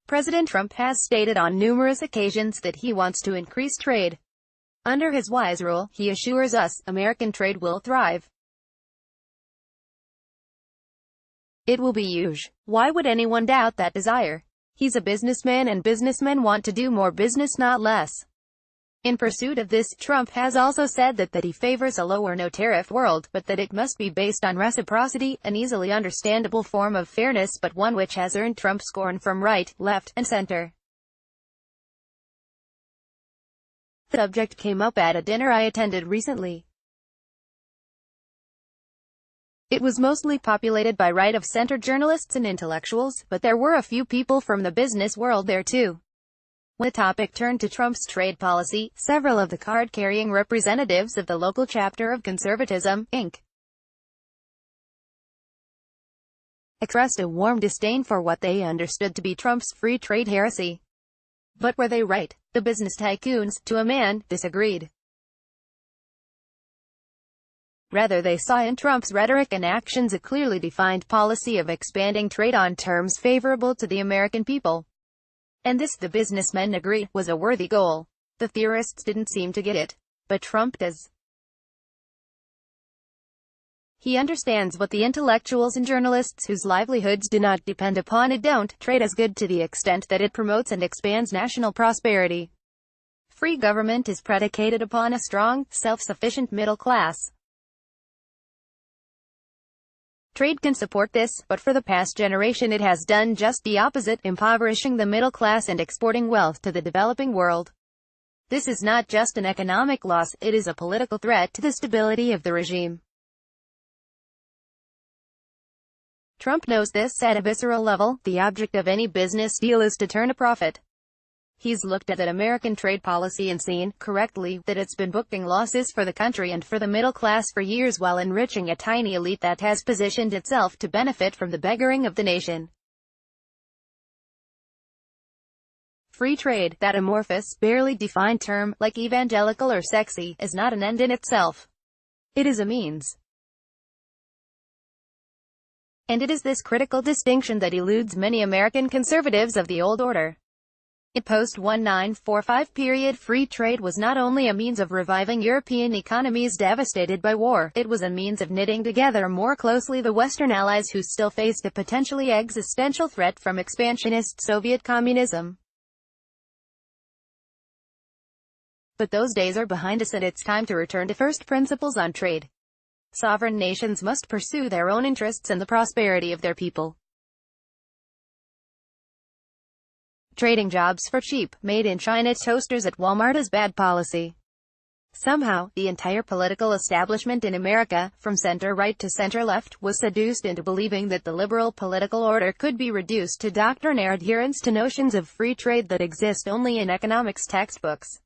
President Trump has stated on numerous occasions that he wants to increase trade. Under his wise rule, he assures us, American trade will thrive. It will be huge. Why would anyone doubt that desire? He's a businessman and businessmen want to do more business, not less. In pursuit of this, Trump has also said that he favors a low or no tariff world, but that it must be based on reciprocity, an easily understandable form of fairness but one which has earned Trump scorn from right, left, and center. The subject came up at a dinner I attended recently. It was mostly populated by right-of-center journalists and intellectuals, but there were a few people from the business world there too. When the topic turned to Trump's trade policy, several of the card-carrying representatives of the local chapter of Conservatism, Inc. expressed a warm disdain for what they understood to be Trump's free trade heresy. But were they right? The business tycoons, to a man, disagreed. Rather, they saw in Trump's rhetoric and actions a clearly defined policy of expanding trade on terms favorable to the American people. And this, the businessmen agree, was a worthy goal. The theorists didn't seem to get it. But Trump does. He understands what the intellectuals and journalists whose livelihoods do not depend upon it don't. Trade is good to the extent that it promotes and expands national prosperity. Free government is predicated upon a strong, self-sufficient middle class. Trade can support this, but for the past generation it has done just the opposite, impoverishing the middle class and exporting wealth to the developing world. This is not just an economic loss, it is a political threat to the stability of the regime. Trump knows this at a visceral level. The object of any business deal is to turn a profit. He's looked at American trade policy and seen, correctly, that it's been booking losses for the country and for the middle class for years while enriching a tiny elite that has positioned itself to benefit from the beggaring of the nation. Free trade, that amorphous, barely defined term, like evangelical or sexy, is not an end in itself. It is a means. And it is this critical distinction that eludes many American conservatives of the old order. In post-1945 period, free trade was not only a means of reviving European economies devastated by war, it was a means of knitting together more closely the Western allies who still faced a potentially existential threat from expansionist Soviet communism. But those days are behind us and it's time to return to first principles on trade. Sovereign nations must pursue their own interests and the prosperity of their people. Trading jobs for cheap, made-in-China toasters at Walmart is bad policy. Somehow, the entire political establishment in America, from center-right to center-left, was seduced into believing that the liberal political order could be reduced to doctrinaire adherence to notions of free trade that exist only in economics textbooks.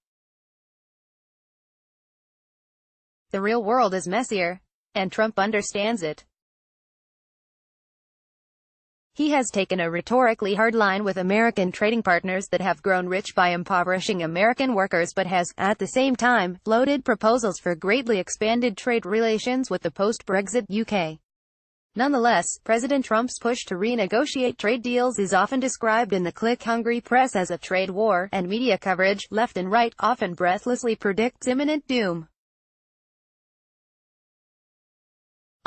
The real world is messier, and Trump understands it. He has taken a rhetorically hard line with American trading partners that have grown rich by impoverishing American workers but has, at the same time, floated proposals for greatly expanded trade relations with the post-Brexit UK. Nonetheless, President Trump's push to renegotiate trade deals is often described in the click-hungry press as a trade war, and media coverage, left and right, often breathlessly predicts imminent doom.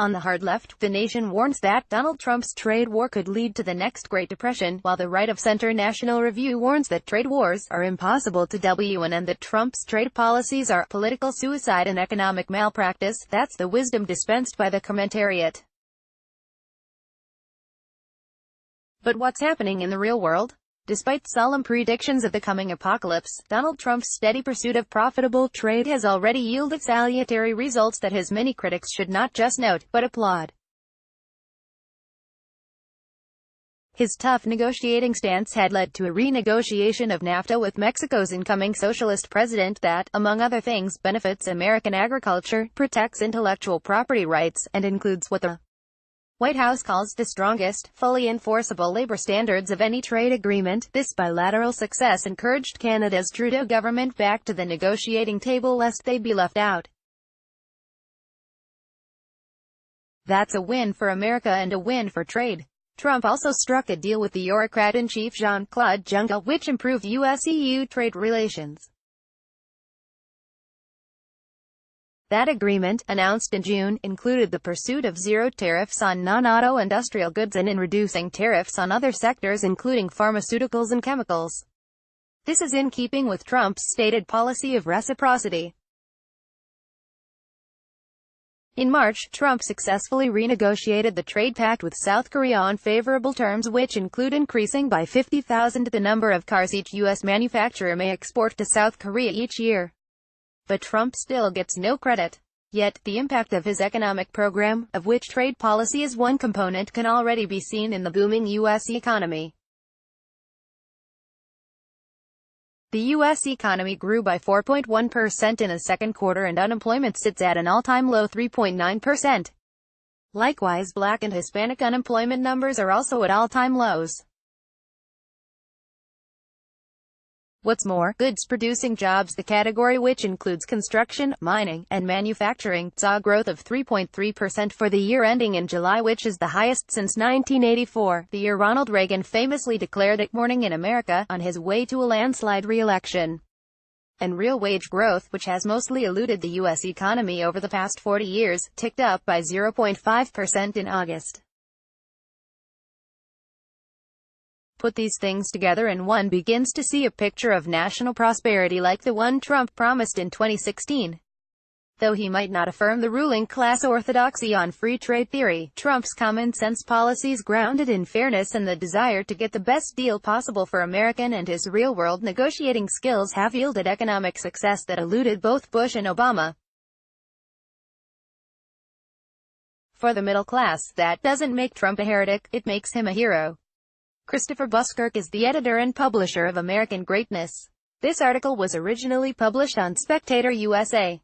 On the hard left, the nation warns that Donald Trump's trade war could lead to the next Great Depression, while the right-of-center National Review warns that trade wars are impossible to win and that Trump's trade policies are political suicide and economic malpractice. That's the wisdom dispensed by the commentariat. But what's happening in the real world? Despite solemn predictions of the coming apocalypse, Donald Trump's steady pursuit of profitable trade has already yielded salutary results that his many critics should not just note, but applaud. His tough negotiating stance had led to a renegotiation of NAFTA with Mexico's incoming socialist president that, among other things, benefits American agriculture, protects intellectual property rights, and includes what the White House calls the strongest, fully enforceable labor standards of any trade agreement. This bilateral success encouraged Canada's Trudeau government back to the negotiating table lest they be left out. That's a win for America and a win for trade. Trump also struck a deal with the bureaucrat-in-chief Jean-Claude Juncker, which improved US-EU trade relations. That agreement, announced in June, included the pursuit of zero tariffs on non-auto industrial goods and in reducing tariffs on other sectors including pharmaceuticals and chemicals. This is in keeping with Trump's stated policy of reciprocity. In March, Trump successfully renegotiated the trade pact with South Korea on favorable terms which include increasing by 50,000 the number of cars each U.S. manufacturer may export to South Korea each year. But Trump still gets no credit. Yet, the impact of his economic program, of which trade policy is one component, can already be seen in the booming U.S. economy. The U.S. economy grew by 4.1% in the second quarter and unemployment sits at an all-time low 3.9%. Likewise, Black and Hispanic unemployment numbers are also at all-time lows. What's more, goods-producing jobs, the category which includes construction, mining, and manufacturing, saw a growth of 3.3% for the year ending in July, which is the highest since 1984, the year Ronald Reagan famously declared it morning in America, on his way to a landslide re-election. And real wage growth, which has mostly eluded the U.S. economy over the past 40 years, ticked up by 0.5% in August. Put these things together and one begins to see a picture of national prosperity like the one Trump promised in 2016. Though he might not affirm the ruling class orthodoxy on free trade theory, Trump's common-sense policies grounded in fairness and the desire to get the best deal possible for American and his real-world negotiating skills have yielded economic success that eluded both Bush and Obama. For the middle class, that doesn't make Trump a heretic, it makes him a hero. Christopher Buskirk is the editor and publisher of American Greatness. This article was originally published on Spectator USA.